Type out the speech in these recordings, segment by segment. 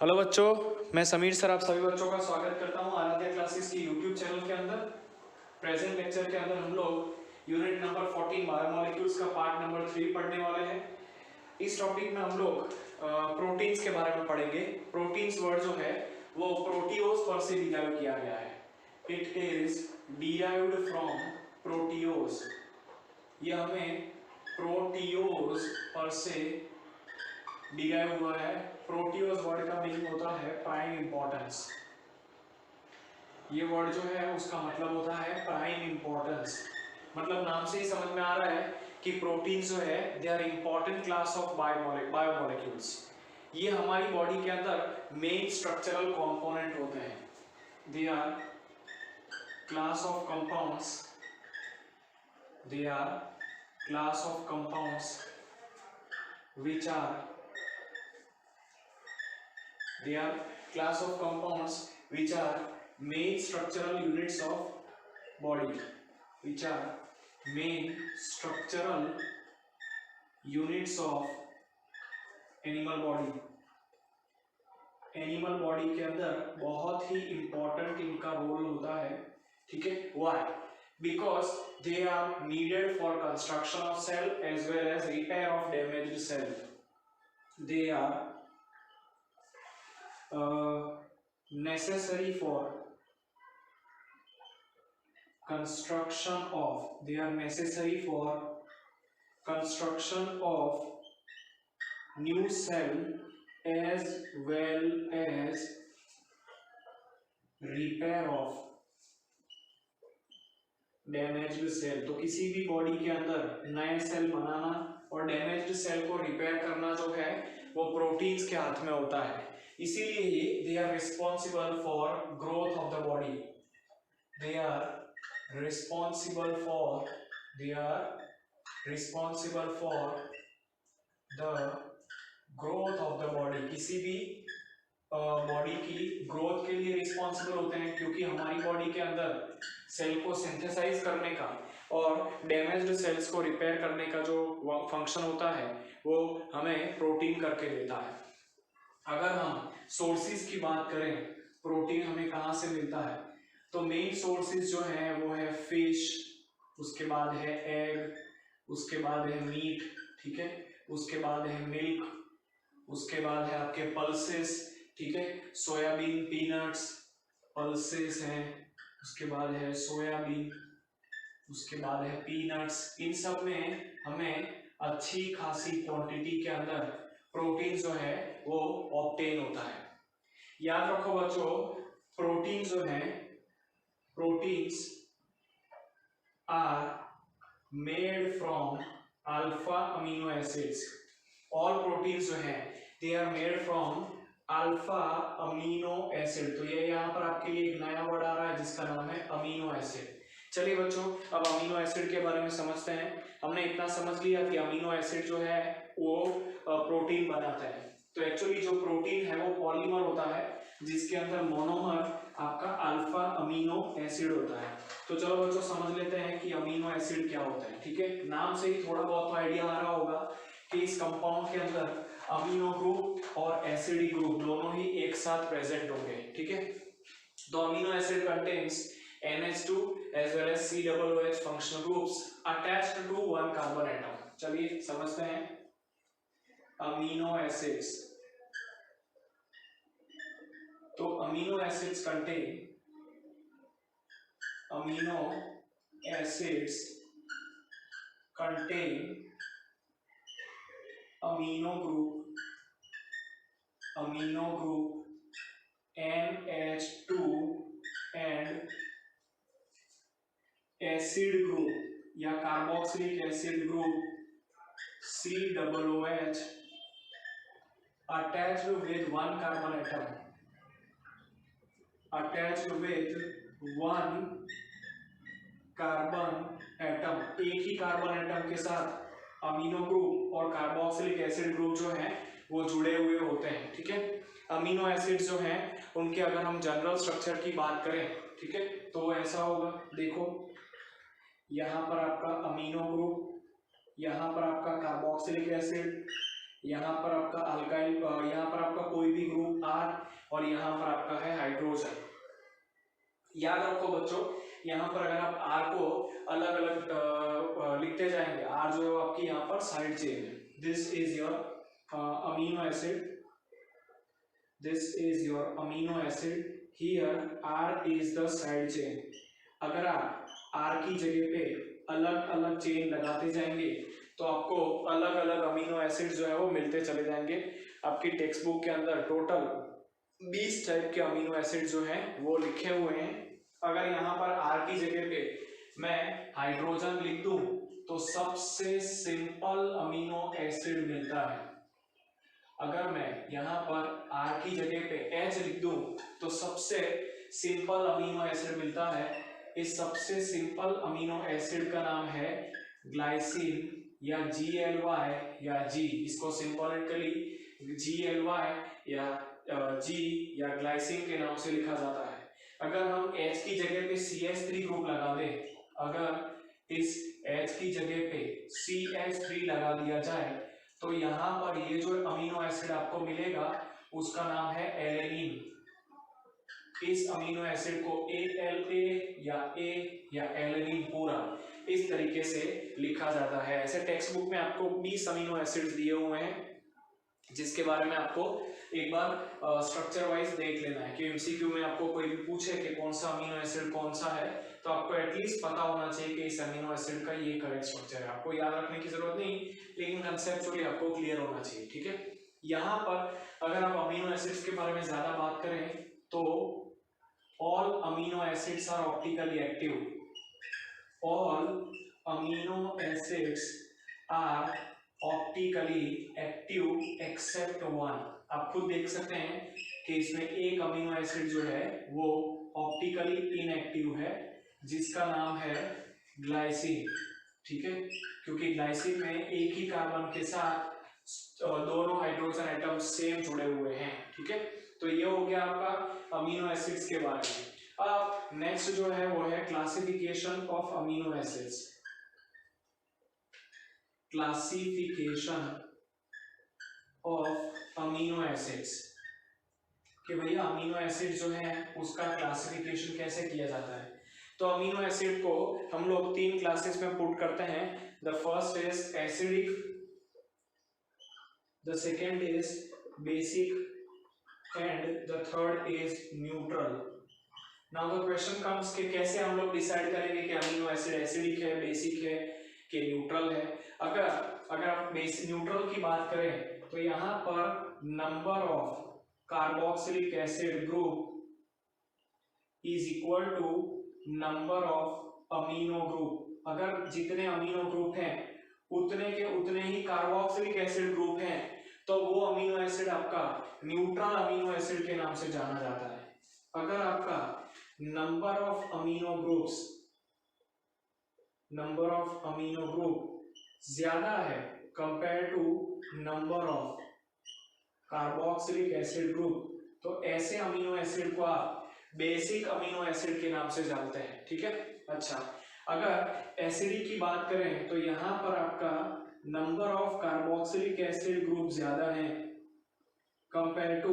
Hello बच्चों, मैं Sameer sir आप सभी बच्चों का स्वागत करता हूं आराध्या क्लासेस की यूट्यूब चैनल के अंदर। प्रेजेंट लेक्चर के अंदर हम लोग यूनिट नंबर 14 बायोमोलिक्यूल्स का पार्ट नंबर 3 पढ़ने वाले हैं। इस टॉपिक में हम लोग प्रोटीन्स के बारे में पढ़ेंगे। प्रोटीन्स वर्ड जो है वो प्रोटियोज पर से डिराइव किया गया है। It is derived from proteose. यह हमें प्रोटियोज पर से डिराइव हुआ है। प्रोटियोज वर्ड का मीनिंग होता है प्राइम इंपॉर्टेंस। ये वर्ड जो है उसका मतलब होता है प्राइम इंपॉर्टेंस। मतलब नाम से ही समझ में आ रहा है कि प्रोटीन जो है they are important class of biomolecules. ये हमारी बॉडी के अंदर मेन स्ट्रक्चरल कंपोनेंट होते हैं। They are class of compounds. They are class of compounds which are they are class of compounds which are main structural units of body, which are main structural units of animal body. Animal body के अंदर बहुत ही important इनका role होता है। ठीक है, why? Because they are needed for construction of cell as well as repair of damaged cell. They are necessary for construction of they are necessary for construction of new cell as well as repair of damaged cell. तो किसी भी body के अंदर नए cell बनाना और damaged cell को repair करना जो है वो प्रोटीन्स के हाथ में होता है। इसीलिए ही they are responsible for growth of the body. They are responsible for the growth of the body. किसी भी बॉडी की ग्रोथ के लिए रिस्पॉन्सिबल होते हैं, क्योंकि हमारी बॉडी के अंदर सेल को सिंथेसाइज करने का और डैमेज्ड सेल्स को रिपेयर करने का जो फंक्शन होता है वो हमें प्रोटीन करके देता है। अगर हम सोर्सेज की बात करें, प्रोटीन हमें कहाँ से मिलता है, तो मेन सोर्सेज जो है वो है फिश, उसके बाद है एग, उसके बाद है मीट, ठीक है, उसके बाद है मिल्क, उसके बाद है आपके पल्सेस, ठीक है, सोयाबीन, पीनट्स, पल्सेस हैं, उसके बाद है सोयाबीन, उसके बाद है पीनट्स। इन सब में हमें अच्छी खासी क्वांटिटी के अंदर प्रोटीन जो है वो ऑब्टेन होता है। याद रखो बच्चों, प्रोटीन जो है, proteins are made from alpha amino acids. All proteins जो है they are made from alpha amino acid. तो ये यहाँ पर आपके लिए एक नया वर्ड आ रहा है जिसका नाम है अमीनो एसिड। चलिए बच्चों, अब अमीनो एसिड के बारे में समझते हैं। हमने इतना समझ लिया कि अमीनो एसिड जो है वो प्रोटीन बनाता है। तो एक्चुअली जो प्रोटीन है वो पॉलीमर होता है जिसके अंदर मोनोमर आपका अल्फा अमीनो एसिड होता है। तो चलो बच्चों समझ लेते हैं कि अमीनो एसिड क्या होता है। ठीक है, नाम से ही थोड़ा बहुत आइडिया आ रहा होगा कि इस कंपाउंड के अंदर अमीनो ग्रुप और एसिडिक ग्रुप दोनों ही एक साथ प्रेजेंट होंगे। ठीक है, तो amino acid contains NH2 as well as COOH functional groups attached to one carbon atom। चलिए समझते हैं अमीनो एसिड्स। तो amino acids contain amino group NH2 and acid group या carboxylic acid group COOH attached with one carbon atom, एक ही carbon atom के साथ amino group और carboxylic acid group जो है वो जुड़े हुए होते हैं। ठीक है, अमीनो एसिड जो हैं उनके अगर हम जनरल स्ट्रक्चर की बात करें, ठीक है, तो ऐसा होगा। देखो यहाँ पर आपका अमीनो ग्रुप, यहाँ पर आपका कार्बोक्सिलिक एसिड, यहाँ पर आपका अल्काइल, यहाँ पर आपका कोई भी ग्रुप R और यहाँ पर आपका है हाइड्रोजन। याद रखो बच्चों, यहाँ पर अगर आप R को अलग अलग लिखते जाएंगे, R जो है आपकी यहाँ पर साइड चेन है, this is your amino acid, this is your amino acid, here R is the side chain. अगर आप R की जगह पे अलग अलग चेन लगाते जाएंगे तो आपको अलग अलग अमीनो एसिड जो है वो मिलते चले जाएंगे। आपकी टेक्स्ट बुक के अंदर टोटल 20 टाइप के अमीनो एसिड जो हैं वो लिखे हुए हैं। अगर यहाँ पर R की जगह पे मैं हाइड्रोजन लिख दूं तो सबसे सिंपल अमीनो एसिड मिलता है। अगर मैं यहाँ पर R की जगह पे H लिख दूं तो सबसे सिंपल अमीनो एसिड मिलता है। इस सबसे सिंपल अमीनो एसिड का नाम है ग्लाइसिन या GLY या G, इसको सिंपलिकली GLY या G या ग्लाइसिन के नाम से लिखा जाता है। अगर हम H की जगह पे CH3 ग्रुप लगा दें, अगर इस H की जगह पे CH3 लगा दिया जाए तो यहाँ पर ये जो अमीनो एसिड आपको मिलेगा उसका नाम है एलेनिन। इस अमीनो एसिड को ALA या A या एलेनिन पूरा इस तरीके से लिखा जाता है। ऐसे टेक्स्ट बुक में आपको 20 अमीनो एसिड्स दिए हुए हैं जिसके बारे में आपको एक बार स्ट्रक्चर वाइज देख लेना है कि एमसीक्यू में आपको कोई भी पूछे कि कौन सा अमीनो एसिड कौन सा है तो आपको एटलीस्ट पता होना चाहिए कि इस अमीनो एसिड का ये करेक्ट स्ट्रक्चर है। आपको याद रखने की जरूरत नहीं, लेकिन कंसेप्चुअली आपको क्लियर होना चाहिए, ठीक है। यहाँ पर अगर आप अमीनो एसिड्स के बारे में ज्यादा बात करें तो all amino acids are optically active, all amino acids are optically active except one। आप खुद देख सकते हैं कि इसमें एक अमीनो एसिड जो है वो ऑप्टिकली इनएक्टिव है जिसका नाम है ग्लाइसिन, ठीक है, क्योंकि ग्लाइसिन में एक ही कार्बन के साथ दोनों हाइड्रोजन एटम सेम जुड़े हुए हैं, ठीक है। तो ये हो गया आपका अमीनो एसिड्स के बारे में। अब नेक्स्ट जो है वो है classification of amino acids. Classification of amino acids कि भैया अमीनो एसिड जो है उसका क्लासिफिकेशन कैसे किया जाता है। तो अमीनो एसिड को हम लोग 3 क्लासेस में पुट करते हैं। The first is acidic, the second is basic and the third is neutral। now the question comes कि कैसे हम लोग डिसाइड करेंगे कि अमीनो एसिड एसिडिक है, बेसिक है कि न्यूट्रल है। अगर आप बेसिक न्यूट्रल की बात करें तो यहाँ पर number of carboxylic acid group is equal to number of amino group. अगर जितने अमीनो ग्रुप हैं उतने के उतने ही कार्बोक्सिलिक एसिड ग्रुप हैं तो वो अमीनो एसिड आपका न्यूट्रल अमीनो एसिड के नाम से जाना जाता है। अगर आपका नंबर ऑफ अमीनो ग्रुप ज्यादा है compare to number of carboxylic acid group तो ऐसे अमीनो एसिड को आप बेसिक अमीनो एसिड के नाम से जानते हैं, ठीक है। अच्छा, अगर एसिडिक की बात करें तो यहाँ पर आपका number of carboxylic acid group ज्यादा है compare to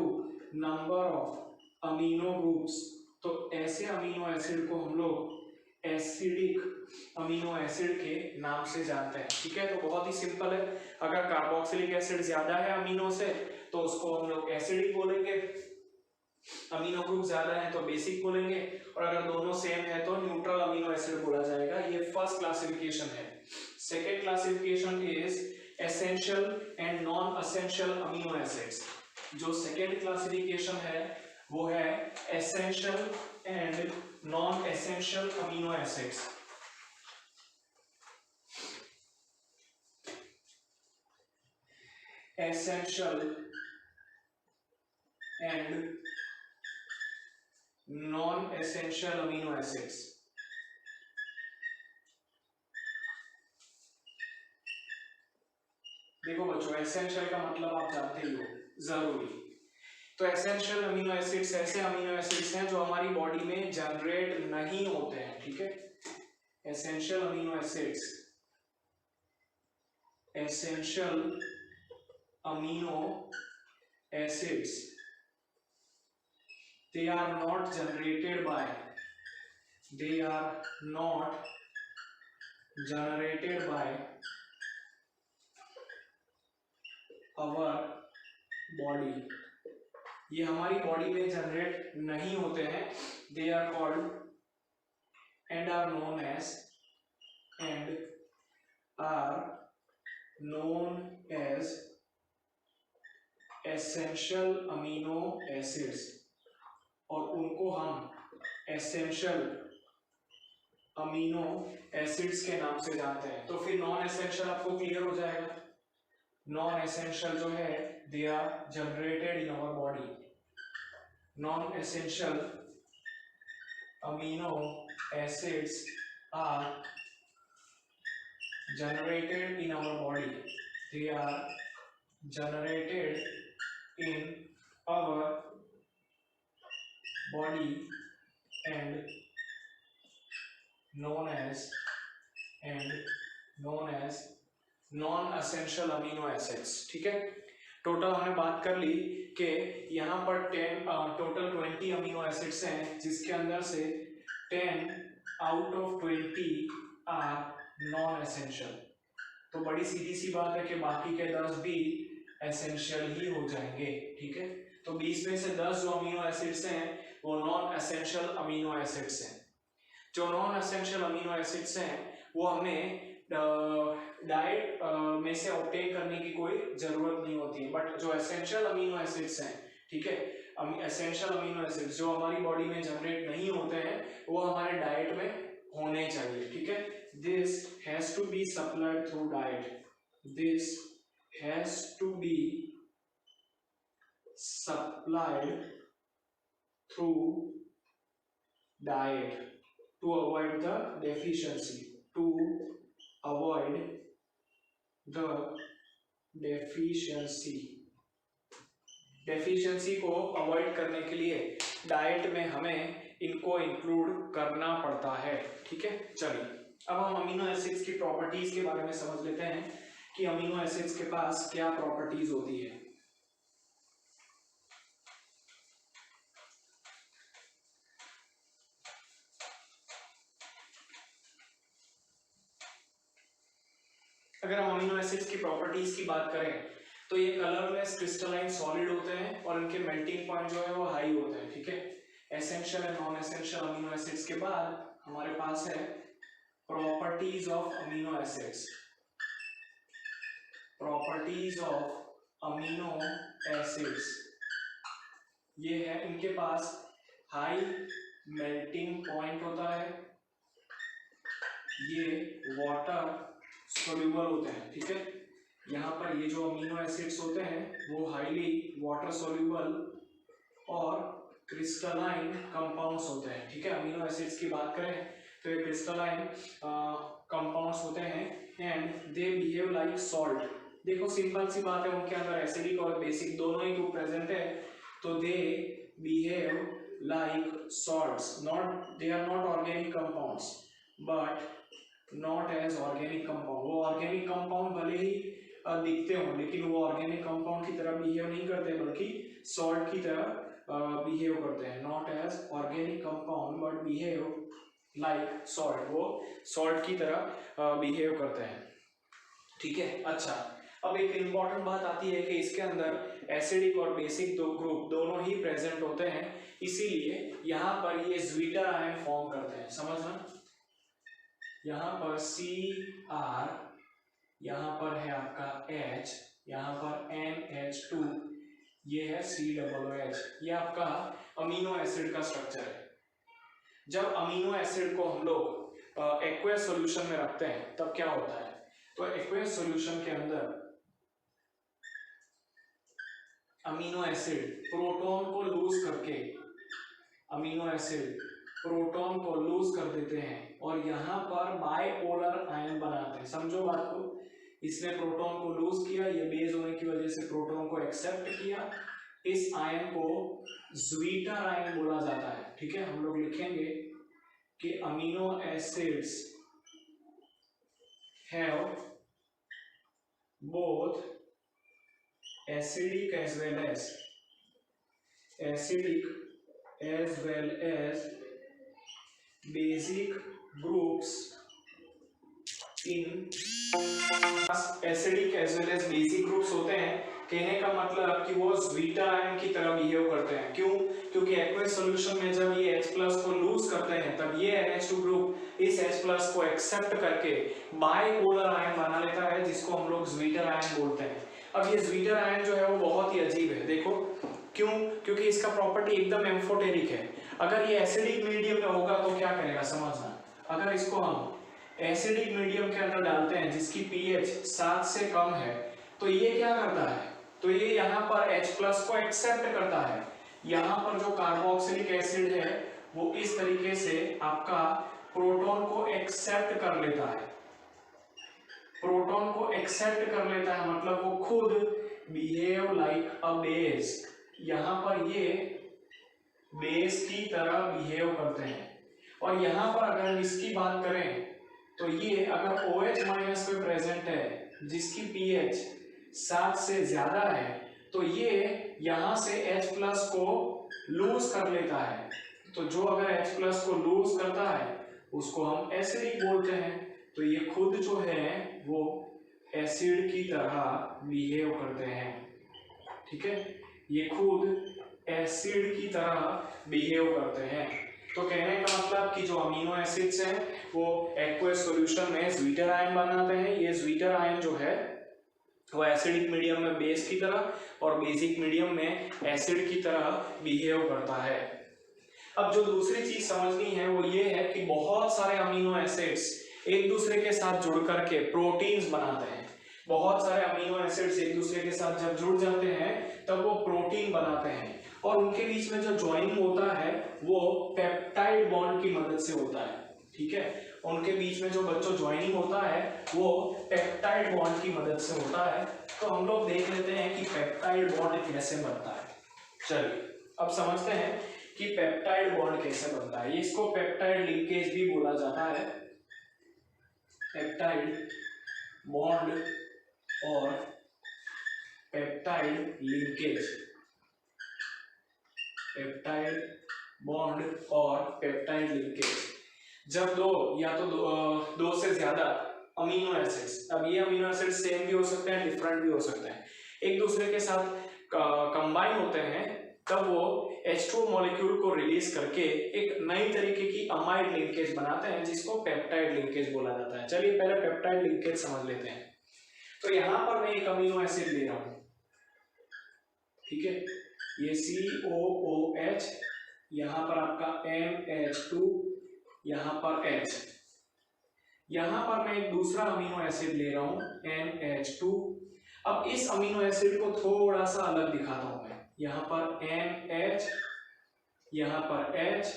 number of amino groups तो ऐसे अमीनो एसिड को हम लोग एसिडिक अमीनो एसिड के नाम से जानते हैं, ठीक है। तो बहुत ही सिंपल है, अगर कार्बोक्सिलिक एसिड ज्यादा है अमीनो से तो उसको हम लोग एसिडिक बोलेंगे, अमीनो ग्रुप ज्यादा है तो बेसिक बोलेंगे, और अगर दोनों सेम है तो न्यूट्रल अमीनो एसिड बोला जाएगा। ये फर्स्ट क्लासिफिकेशन है। Second classification is essential and non essential amino acids. जो सेकेंड क्लासिफिकेशन है वो है essential and non essential amino acids. Essential and non essential amino acids. देखो बच्चों, एसेंशियल का मतलब आप जानते ही हो, जरूरी। तो एसेंशियल अमीनो एसिड्स ऐसे अमीनो एसिड्स हैं जो हमारी बॉडी में जनरेट नहीं होते हैं, ठीक है। Essential amino acids, essential amino acids, they are not generated by our body, ये हमारी बॉडी में जनरेट नहीं होते हैं, they are called and are known as essential amino acids, और उनको हम essential amino acids के नाम से जानते हैं। तो फिर नॉन एसेंशियल आपको क्लियर हो जाएगा। नॉन एसेंशियल जो है they are generated in our body, non essential amino acids are generated in our body, they are generated in our body and known as non essential amino acids. ठीक है, total हमने बात कर ली कि यहाँ पर 20 अमीनो एसिड्स हैं, जिसके अंदर से 10 out of 20 are non essential. तो बड़ी सीधी सी बात है कि बाकी के 10 भी एसेंशियल ही हो जाएंगे। ठीक है, तो 20 में से 10 जो अमीनो एसिड्स हैं वो नॉन एसेंशियल अमीनो एसिड्स हैं। जो नॉन एसेंशियल अमीनो एसिड्स हैं वो हमें डाइट में से ऑब्टेन करने की कोई जरूरत नहीं होती है, बट जो एसेंशियल अमीनो एसिड्स हैं, ठीक है, एसेंशियल अमीनो एसिड्स जो हमारी बॉडी में जनरेट नहीं होते हैं वो हमारे डाइट में होने चाहिए। ठीक है, this has to be supplied through diet, this has to be supplied through diet to avoid the deficiency, to avoid the deficiency। Deficiency को अवॉइड करने के लिए डाइट में हमें इनको इंक्लूड करना पड़ता है। ठीक है, चलिए अब हम अमीनो एसिड्स की प्रॉपर्टीज के बारे में समझ लेते हैं कि अमीनो एसिड्स के पास क्या प्रॉपर्टीज होती है। अगर हम अमीनो एसिड्स की प्रॉपर्टीज की बात करें तो ये कलरलेस क्रिस्टलाइन सॉलिड होते हैं और इनके मेल्टिंग पॉइंट जो है वो हाई होते हैं। ठीक है, essential and non essential amino acids के बाद हमारे पास है properties of amino acids. Properties of amino acids ये है, इनके पास हाई मेल्टिंग पॉइंट होता है, ये वाटर सोल्यूबल होते हैं। ठीक है, यहाँ पर ये जो अमीनो एसिड्स होते हैं वो हाईली वाटर सोल्यूबल और क्रिस्टलाइन कंपाउंड्स होते हैं। ठीक है, अमीनो एसिड्स की बात करें तो ये क्रिस्टलाइन कंपाउंड्स होते हैं and they behave like salt. देखो सिंपल सी बात है, उनके अंदर एसिडिक और बेसिक दोनों ही ग्रुप प्रेजेंट है, तो they behave like salts, not they are not organic compounds but not as organic compound. वो ऑर्गेनिक कंपाउंड भले ही दिखते हों लेकिन वो ऑर्गेनिक कंपाउंड की तरह बिहेव नहीं करते बल्कि सॉल्ट की तरह बिहेव करते हैं। Not as organic compound but behave like salt, वो सॉल्ट की तरह बिहेव करते हैं। ठीक है, अच्छा अब एक इम्पॉर्टेंट बात आती है कि इसके अंदर एसिडिक और बेसिक दो ग्रुप दोनों ही प्रेजेंट होते हैं, इसीलिए यहाँ पर ये ज्वीटर आयन फॉर्म करते हैं। समझना, यहाँ पर Cr, यहाँ पर है आपका H, यहाँ पर NH2, ये है COOH, ये आपका अमीनो एसिड का स्ट्रक्चर है। जब अमीनो एसिड को हम लोग एक्वेस सॉल्यूशन में रखते हैं तब क्या होता है, तो एक्वेस सॉल्यूशन के अंदर अमीनो एसिड प्रोटॉन को लूज करके, अमीनो एसिड प्रोटॉन को लूज कर देते हैं और यहाँ पर बाइपोलर आयन बनाते हैं। समझो बात को, इसने प्रोटॉन को लूज किया, ये बेस होने की वजह से प्रोटॉन को एक्सेप्ट किया, इस आयन को ज्वीटर आयन बोला जाता है। ठीक है, हम लोग लिखेंगे कि amino acids have both acidic as well as basic groups in acidic as well as basic groups होते हैं। कहने का मतलब कि वो स्वीटर आयन की तरह बिहेव करते हैं। क्यों? क्योंकि एक्वस सॉल्यूशन में जब ये H+ को लूज करते हैं तब ये NH2 ग्रुप इस H+ को एक्सेप्ट करके बाइपोलर आयन बना लेता है, जिसको हम लोग स्वीटर आयन बोलते हैं। अब ये स्वीटर आयन जो है वो बहुत ही अजीब है। देखो क्यों? क्योंकि इसका प्रॉपर्टी एकदम एम्फोटेरिक है। अगर ये एसिडिक मीडियम में होगा तो क्या करेगा समझना। अगर इसको हम एसिडिक मीडियम के अंदर डालते हैं जिसकी pH 7 से कम है, तो ये क्या करता है? तो ये यहाँ पर H+ को एक्सेप्ट करता है। यहाँ पर जो कार्बोक्सिलिक एसिड है वो इस तरीके से आपका प्रोटॉन को एक्सेप्ट कर लेता है। प्रोटॉन को एक्सेप्ट कर लेता है मतलब वो खुद बिहेव लाइक अ बेस। यहाँ पर ये बेस की तरह बिहेव करते हैं। और यहाँ पर अगर इसकी बात करें तो ये अगर OH- पे प्रेजेंट है जिसकी pH 7 से ज्यादा है, तो ये यहाँ से H+ को लूज कर लेता है। तो जो अगर H+ को लूज करता है उसको हम एसिडिक बोलते हैं। तो ये खुद जो है वो एसिड की तरह बिहेव करते हैं। ठीक है, ये खुद एसिड की तरह बिहेव करते हैं। तो कहने का मतलब कि जो अमीनो एसिड्स हैं वो एक्वस सॉल्यूशन में स्वीटर आयन बनाते हैं। ये स्वीटर आयन जो है वो एसिडिक मीडियम में बेस की तरह और बेसिक मीडियम में एसिड की तरह बिहेव करता है। अब जो दूसरी चीज समझनी है वो ये है कि बहुत सारे अमीनो एसिड्स एक दूसरे के साथ जुड़ करके प्रोटीन्स बनाते हैं। बहुत सारे अमीनो एसिड्स एक दूसरे के साथ जब जुड़ जाते हैं तब वो प्रोटीन बनाते हैं, और उनके बीच में जो ज्वाइनिंग होता है वो पेप्टाइड बॉन्ड की मदद से होता है। ठीक है, उनके बीच में जो बच्चों ज्वाइनिंग होता है वो पेप्टाइड बॉन्ड की मदद से होता है। तो हम लोग देख लेते हैं कि पेप्टाइड बॉन्ड कैसे बनता है। चलिए अब समझते हैं कि पेप्टाइड बॉन्ड कैसे बनता है। इसको पेप्टाइड लिंकेज भी बोला जाता है। पेप्टाइड बॉन्ड और पेप्टाइड लिंकेज, पेप्टाइड बॉन्ड और पेप्टाइड लिंकेज जब दो या तो दो से ज्यादा अमीनो एसिड्स, अब ये अमीनो एसिड सेम भी हो सकते हैं डिफरेंट भी हो सकते हैं, एक दूसरे के साथ कंबाइन होते हैं तब वो H2 मॉलिक्यूल को रिलीज करके एक नई तरीके की अमाइड लिंकेज बनाते हैं जिसको पेप्टाइड लिंकेज बोला जाता है। चलिए पहले पेप्टाइड लिंकेज समझ लेते हैं। तो यहां पर मैं एक अमीनो एसिड ले रहा हूं, ठीक है, ये COOH, यहां पर आपका MH2, यहां पर H, यहां पर मैं एक दूसरा अमीनो एसिड ले रहा हूं NH2। अब इस अमीनो एसिड को थोड़ा सा अलग दिखाता हूं मैं, यहाँ पर NH, यहाँ पर H,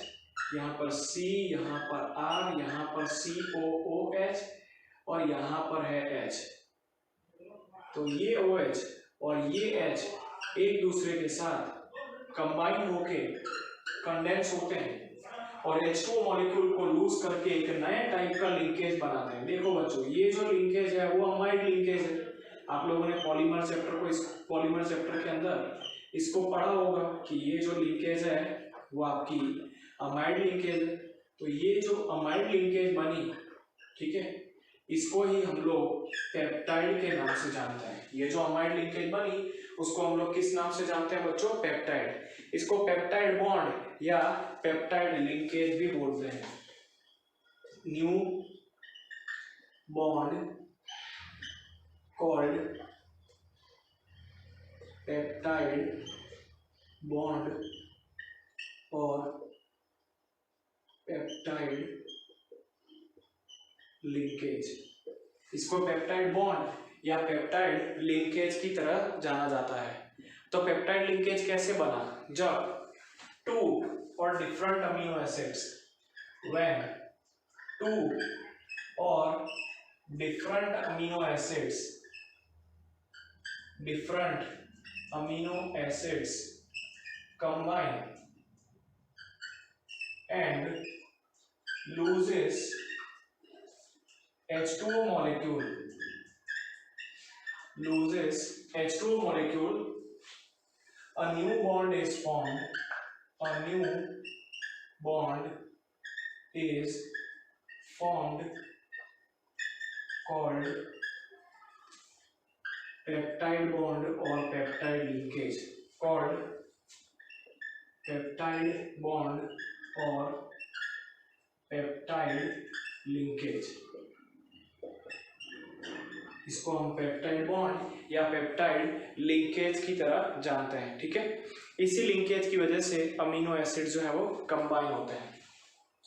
यहाँ पर C, यहाँ पर R, यहाँ पर COOH और यहाँ पर है H। तो ये OH और ये H एक दूसरे के साथ कंबाइन होके कंडेंस होते हैं और H2 मॉलिक्यूल को लूज करके एक नए टाइप का लिंकेज बनाते हैं। देखो बच्चों, ये जो लिंकेज है वो अमाइड लिंकेज है। आप लोगों ने पॉलीमर चैप्टर को, इस पॉलीमर चैप्टर के अंदर इसको पढ़ा होगा कि ये जो लिंकेज है वो आपकी अमाइड लिंकेज है। तो ये जो अमाइड लिंकेज बनी, ठीक है, इसको ही हम लोग पेप्टाइड के नाम से जानते हैं। ये जो अमाइड लिंकेज बनी उसको हम लोग किस नाम से जानते हैं बच्चों? पेप्टाइड। इसको पेप्टाइड बॉन्ड या पेप्टाइड लिंकेज भी बोलते हैं। New bond called peptide bond और पेप्टाइड लिंकेज। इसको पेप्टाइड बॉन्ड या पेप्टाइड लिंकेज की तरह जाना जाता है। तो पेप्टाइड लिंकेज कैसे बना? जब टू और different amino acids, when two और different amino acids combine and loses H2O molecule loses H2 molecule, a new bond is formed. A new bond is formed called peptide bond or peptide linkage. Called peptide bond or peptide linkage. इसको हम peptide bond या peptide linkage की तरह जानते हैं, ठीक है। इसी लिंकेज की वजह से अमीनो एसिड जो है वो कंबाइन होते हैं,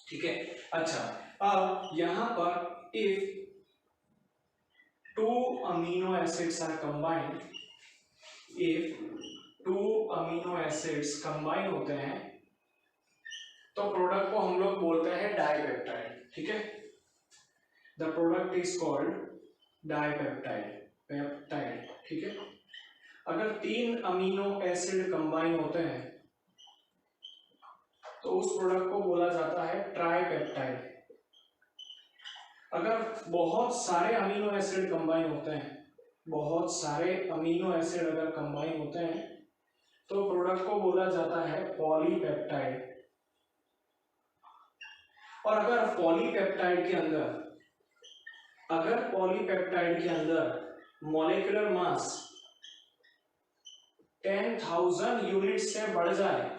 ठीक है। अच्छा, अब यहां पर if two amino acids are combined, if two amino acids combine होते हैं तो प्रोडक्ट को हम लोग बोलते हैं डाइपेप्टाइड, ठीक है। The product is called dipeptide, peptide, ठीक है। अगर 3 अमीनो एसिड कंबाइन होते हैं तो उस प्रोडक्ट को बोला जाता है ट्राइपेप्टाइड। अगर बहुत सारे अमीनो एसिड कंबाइन होते हैं, बहुत सारे अमीनो एसिड अगर कंबाइन होते हैं तो प्रोडक्ट को बोला जाता है पॉलीपेप्टाइड। और अगर पॉलीपेप्टाइड के अंदर मॉलिक्यूलर मास 10,000 यूनिट से बढ़ जाए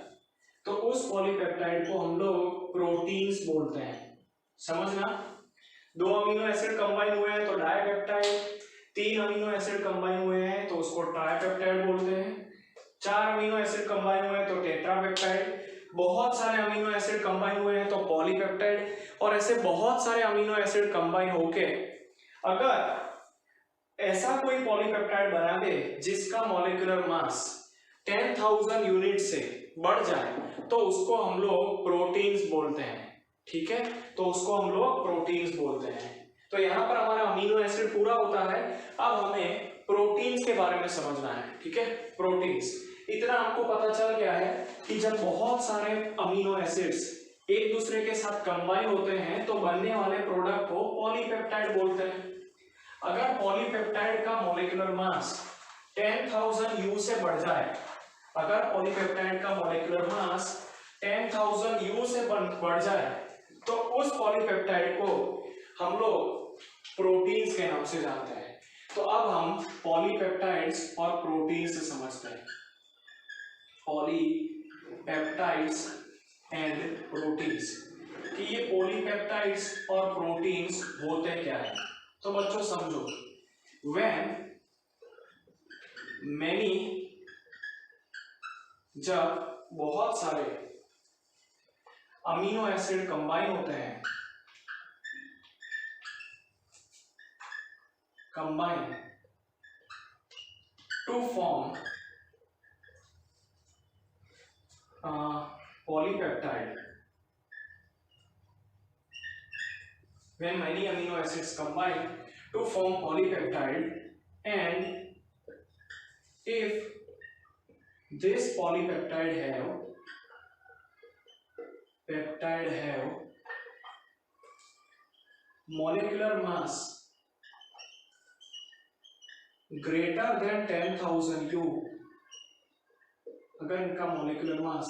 तो उस पॉलीपेप्टाइड को हम लोग प्रोटीन्स बोलते हैं। समझना, 2 अमीनो एसिड कंबाइन हुए हैं तो डाइपेप्टाइड, 3 अमीनो एसिड कंबाइन हुए हैं तो उसको ट्राइपेप्टाइड बोलते हैं, 4 अमीनो एसिड कंबाइन हुए हैं तो टेट्रापेप्टाइड, बहुत सारे अमीनो एसिड कंबाइन हुए हैं तो पॉलीपेप्टाइड। और ऐसे बहुत सारे अमीनो एसिड कंबाइन होके अगर ऐसा कोई पॉलीपेप्टाइड बना दे जिसका मॉलिक्यूलर मास 10,000 यूनिट से बढ़ जाए तो उसको हम लोग प्रोटीन्स बोलते हैं, ठीक है। तो उसको हम लोग प्रोटीन्स बोलते हैं। तो यहाँ पर हमारा अमीनो एसिड पूरा होता है। अब हमें प्रोटीन्स के बारे में समझना है, ठीक है। प्रोटीन्स, इतना हमको पता चल गया है कि जब बहुत सारे अमीनो एसिड्स एक दूसरे के साथ कंबाइन होते हैं तो बनने वाले प्रोडक्ट को पॉलीपेप्टाइड बोलते हैं। अगर पॉलीपेप्टाइड का मॉलिक्यूलर मास 10,000 यू से बढ़ जाए, अगर पॉलीपेप्टाइड का मॉलिक्यूलर मास 10,000 यू से बढ़ जाए तो उस पॉलीपेप्टाइड को हम लोग प्रोटीन्स के नाम से जानते हैं। तो अब हम पॉलीपेप्टाइड्स और प्रोटीन्स समझते हैं। पॉलीपेप्टाइड्स एंड प्रोटीन्स, कि ये पॉलीपेप्टाइड्स और प्रोटीन्स होते क्या है। तो बच्चों समझो, व्हेन मेनी, जब बहुत सारे अमीनो एसिड कंबाइन होते हैं, combine to form polypeptide, when many amino acids combine to form polypeptide, and if this polypeptide have molecular mass greater than 10,000 U, अगर इनका मॉलिक्यूलर मास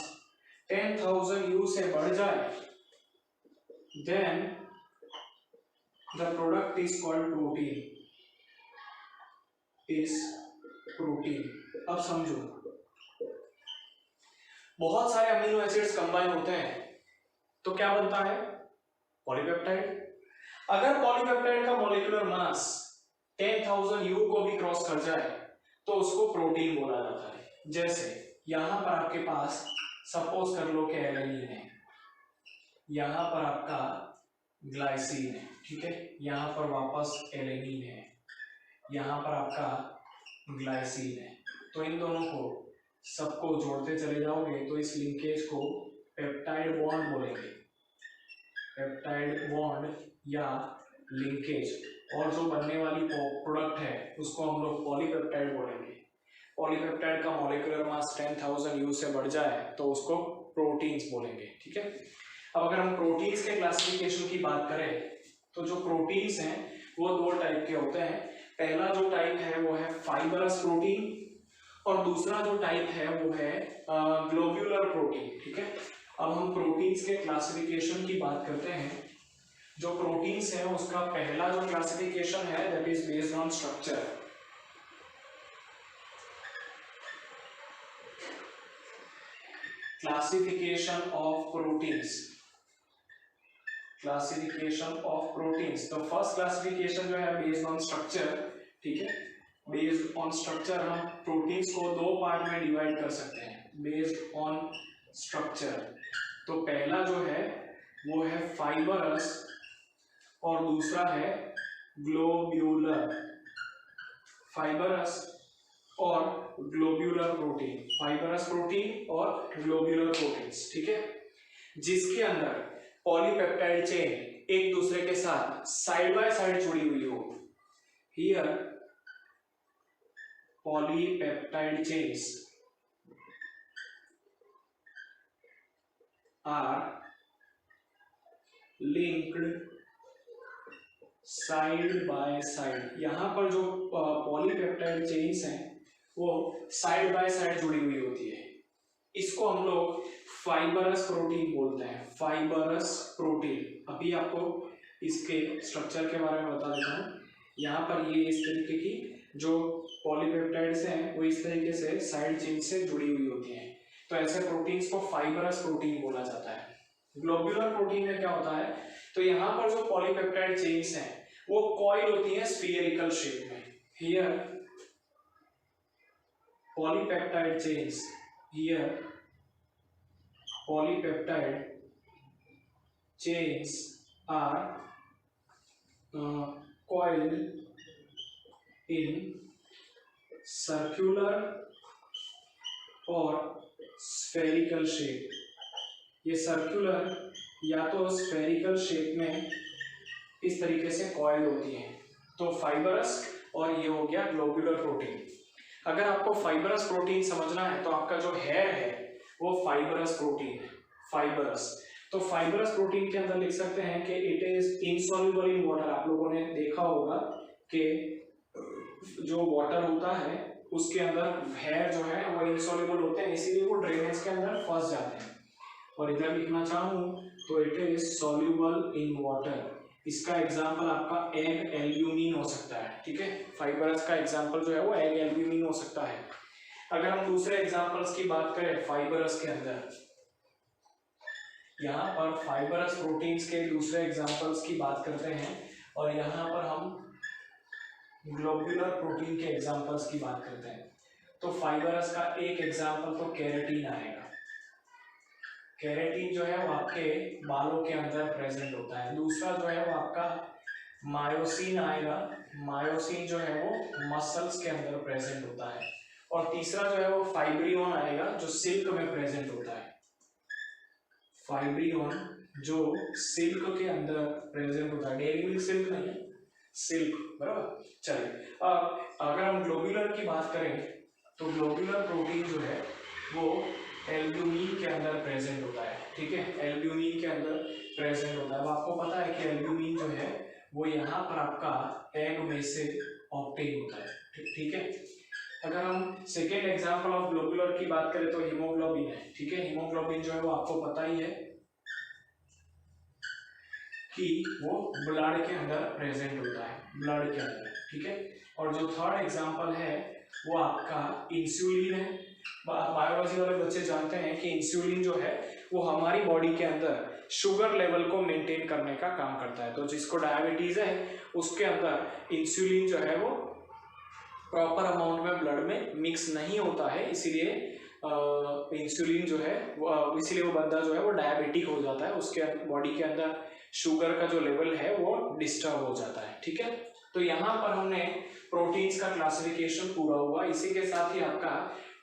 10,000 U से बढ़ जाए then the product is called protein, is protein। अब समझो, बहुत सारे amino acids combine होते हैं तो क्या बनता है, पॉलीपेप्टाइड। अगर पॉलीपेप्टाइड का मॉलिक्यूलर मास 10,000 U को भी क्रॉस कर जाए तो उसको प्रोटीन बोला जाता है। जैसे यहां पर आपके पास सपोज कर लो कि एलेनिन है, यहां पर आपका ग्लाइसिन है, ठीक है। यहां पर वापस एलेनिन है, यहां पर आपका ग्लाइसिन है। तो इन दोनों को सबको जोड़ते चले जाओगे तो इस लिंकेज को पेप्टाइड बॉन्ड बोलेंगे, पेप्टाइड बॉन्ड या लिंकेज। और जो बनने वाली प्रोडक्ट है उसको हम लोग पॉलीपेप्टाइड बोलेंगे। पॉलीपेप्टाइड का मॉलिक्यूलर मास 10,000 यू से बढ़ जाए तो उसको प्रोटीन्स बोलेंगे, ठीक है। अब अगर हम प्रोटीन्स के क्लासिफिकेशन की बात करें तो जो प्रोटीन्स हैं वो 2 टाइप के होते हैं। पहला जो टाइप है वो है फाइबरस प्रोटीन, और दूसरा जो टाइप है वो है ग्लोब्यूलर प्रोटीन। ठीक है, अब हम प्रोटीन्स के क्लासिफिकेशन की बात करते हैं। जो प्रोटीन्स है उसका पहला जो क्लासिफिकेशन है that is based on structure. Classification of proteins, classification of proteins. तो फर्स्ट क्लासिफिकेशन जो है बेस्ड ऑन स्ट्रक्चर। ठीक है, बेस्ड ऑन स्ट्रक्चर हम प्रोटीन्स को दो पार्ट में डिवाइड कर सकते हैं बेस्ड ऑन स्ट्रक्चर। तो पहला जो है वो है फाइबरस और दूसरा है ग्लोब्यूलर। फाइबरस और ग्लोब्यूलर प्रोटीन, फाइबरस प्रोटीन और ग्लोब्यूलर प्रोटीन्स। ठीक है, जिसके अंदर पॉलीपेप्टाइड चेन एक दूसरे के साथ साइड बाय साइड जुड़ी हुई हो। Here polypeptide chains are linked side by side. यहां पर जो पॉलीपेप्टाइड चेन्स हैं वो साइड बाय साइड जुड़ी हुई होती है। इसको हम लोग फाइबरस प्रोटीन बोलते हैं, फाइबरस प्रोटीन। अभी आपको इसके स्ट्रक्चर के बारे में बता देता हूँ। यहाँ पर ये इस तरीके की जो पॉलीपेप्टाइड्स हैं वो इस तरीके से साइड चेन से जुड़ी हुई होती हैं, तो ऐसे प्रोटीन्स को फाइबरस प्रोटीन बोला जाता है। ग्लोब्यूलर प्रोटीन में क्या होता है, तो यहाँ पर जो पॉलीपेप्टाइड चेन्स हैं वो कॉइल होती है स्फीयरिकल शेप में। Here polypeptide chains, here polypeptide chains are coiled in circular और spherical shape। ये सर्कुलर या तो स्फेरिकल शेप में इस तरीके से कॉइल होती है। तो फाइबरस और ये हो गया ग्लोब्यूलर प्रोटीन। अगर आपको फाइबरस प्रोटीन समझना है तो आपका जो हेयर है वो फाइबरस प्रोटीन है, फाइबरस। तो फाइबरस प्रोटीन के अंदर लिख सकते हैं कि it is insoluble in water. आप लोगों ने देखा होगा कि जो वाटर होता है उसके अंदर हेयर जो है वो इनसॉल्युबल होते हैं, इसीलिए वो ड्रेनेज के अंदर फंस जाते हैं। और इधर लिखना चाहूँ तो it is soluble in water. इसका एग्जाम्पल आपका एग एल्ब्यूमिन हो सकता है। ठीक है, फाइबरस का एग्जाम्पल जो है वो एग एल्ब्यूमिन हो सकता है। अगर हम दूसरे एग्जांपल्स की बात करें फाइबरस के अंदर, यहाँ पर फाइबरस प्रोटीन्स के दूसरे एग्जांपल्स की बात करते हैं और यहाँ पर हम ग्लोब्यूलर प्रोटीन के एग्जांपल्स की बात करते हैं। तो फाइबरस का एक एग्जांपल तो केराटिन आएगा। केराटिन जो है वो आपके बालों के अंदर प्रेजेंट होता है। दूसरा जो है वो आपका मायोसिन आएगा। मायोसिन जो है वो मसल्स के अंदर प्रेजेंट होता है। और तीसरा जो है वो फाइब्रियोन आएगा जो सिल्क में प्रेजेंट होता है। फाइब्रियोन जो सिल्क के अंदर प्रेजेंट होता है, डेयरी मिल्क सिल्क नहीं है, सिल्क, बराबर। चलिए, अब अगर हम ग्लोब्यूलर की बात करें तो ग्लोब्यूलर प्रोटीन जो है वो एल्ब्यूमिन के अंदर प्रेजेंट होता है। ठीक है, एल्ब्यूमिन के अंदर प्रेजेंट होता है। अब आपको पता है कि एल्ब्यूमिन जो है वो यहाँ पर आपका एग में से ऑब्टेन होता है। ठीक है, अगर हम सेकेंड एग्जांपल ऑफ ग्लोब्यूलर की बात करें तो हीमोग्लोबिन है। ठीक है, हीमोग्लोबिन जो है वो आपको पता ही है कि वो ब्लड के अंदर प्रेजेंट होता है, ब्लड के अंदर। ठीक है, और जो थर्ड एग्जांपल है वो आपका इंसुलिन है। बायोलॉजी वाले बच्चे जानते हैं कि इंसुलिन जो है वो हमारी बॉडी के अंदर शुगर लेवल को मेंटेन करने का काम करता है। तो जिसको डायबिटीज है उसके अंदर इंसुलिन जो है वो प्रॉपर अमाउंट में ब्लड में मिक्स नहीं होता है, इसीलिए इंसुलिन जो है इसीलिए वो बंदा जो है वो डायबिटिक हो जाता है, उसके बॉडी के अंदर शुगर का जो लेवल है वो डिस्टर्ब हो जाता है। ठीक है, तो यहाँ पर हमने प्रोटीन्स का क्लासिफिकेशन पूरा हुआ। इसी के साथ ही आपका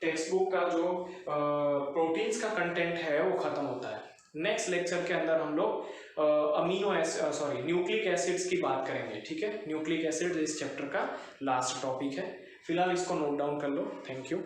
टेक्स्ट बुक का जो प्रोटीन्स का कंटेंट है वो खत्म होता है। नेक्स्ट लेक्चर के अंदर हम लोग न्यूक्लिक एसिड्स की बात करेंगे। ठीक है, न्यूक्लिक एसिड इस चैप्टर का लास्ट टॉपिक है। फिलहाल इसको नोट डाउन कर लो। Thank you.